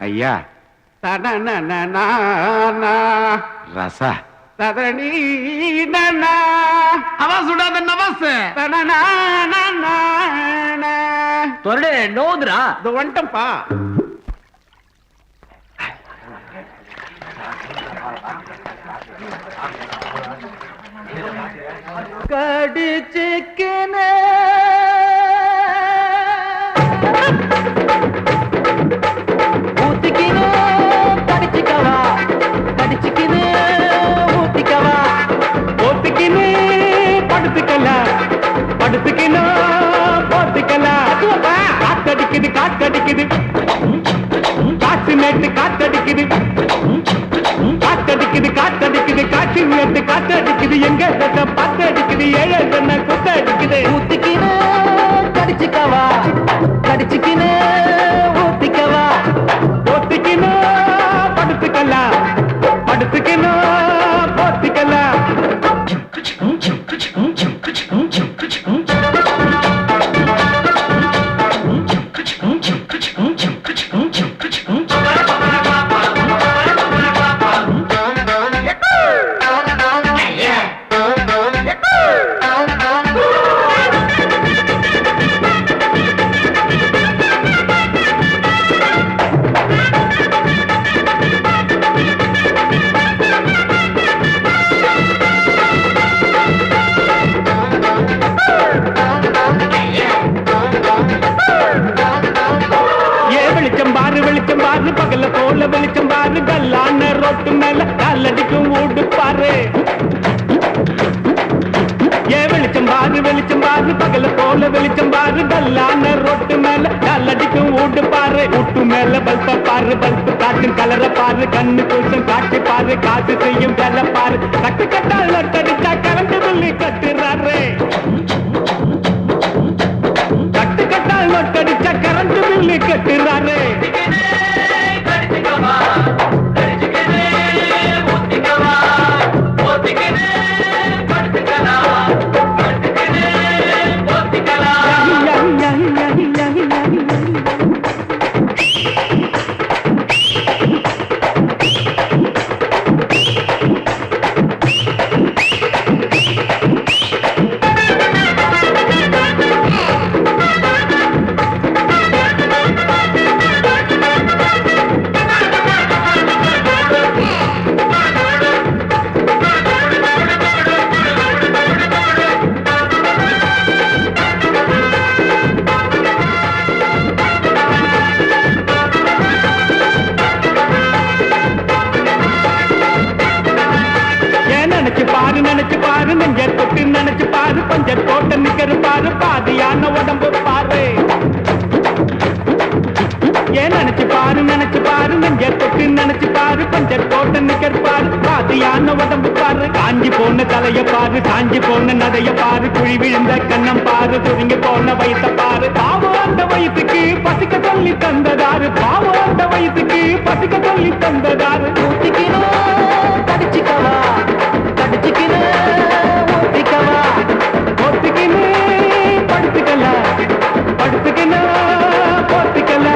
ஐயா ரசா தரணி அவன் சுடாத நவாஸ் தொரடே நோதுரா இது வந்துட்டம்பா. கடிச்சிக்கின ஊத்திக்கின கடிச்சிக்கவா கடிச்சிக்கின ஊத்திக்கவா ஊத்திக்கின படுத்துக்கல படுத்துக்கின போத்திக்கல காத்தடிக்குது காத்தடிக்குது காற்று நேற்று காத்தடிக்குது காத்தடிக்குது காத்தடிக்குது காற்று நேற்று காத்தடிக்குது எங்க பாத்தடிக்குது ஏழை குத்தடிக்குது ஊத்திக்கின கடிச்சிக்கவா கடிச்சிக்கின ஊத்திக்கவா ஊத்திக்கின படுத்துக்கலாம் படுத்துக்கணும் போத்திக்கலாம். பகல போல வெளிச்சம் பாரு கல்லான ரோட்டு மேல காலடிக்கும் ஓடு பாரு ஏ வெளிச்சம் பாரு பகல போல வெளிச்சம் பாரு கல்லான ரோட்டு மேல காலடிக்கும் ஓடு பாரு ஊட்டு மேல பல்ப பாரு பல்பு காட்டும் கலர பாரு கண்ணு கூசம் காட்சி பாரு காசு செய்யும் வேலை பாரு கட்டு கட்டால் நட்டடிச்சா கரண்ட் பில்லு கட்டுறாரு கட்டு கட்டால் நட்டடிச்சா கரண்ட் பில்லு கட்டுறாரு. நினைச்சு பாரு நெஞ்ச தொட்டு நினைச்சு பாரு பஞ்ச தோட்ட நிக்கரு பாரு பாதியான உடம்பு பாரு ஏன் நினைச்சு பாரு நெஞ்ச தொட்டு நினைச்சு பாரு பஞ்ச தோட்ட நிக்கரு பாரு பாதியான உடம்பு பாரு காஞ்சி போன தலைய பாரு காஞ்சி போன நடைய பாரு குழி விழுந்த கண்ணம் பாரு துருங்கி போன வயச பாரு பாவம் அந்த வயசுக்கு பசிக்க சொல்லி தந்ததாரு பாவம் அந்த வயசுக்கு பசிக்க சொல்லி தந்ததாரு கடிச்சிக்கவா கடிச்சிக்கின ஊத்திக்கவா ஊத்திக்கின படுத்துக்கல படுத்துக்கின போத்திக்கல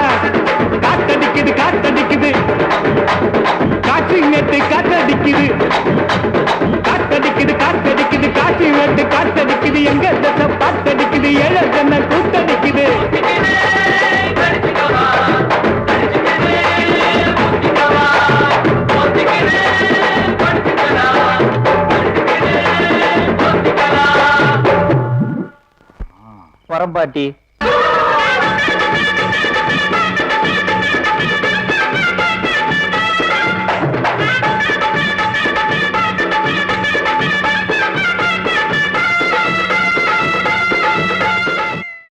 காத்தடிக்குது காத்தடிக்குது காற்று நேற்று காத்தடிக்குது காத்தடிக்குது காத்தடிக்குது காற்று நேற்று காத்தடிக்குது எங்க பாத்தடிக்குது ஏழை தன்னை கூத்தடிக்குது. வரம்பாட்டி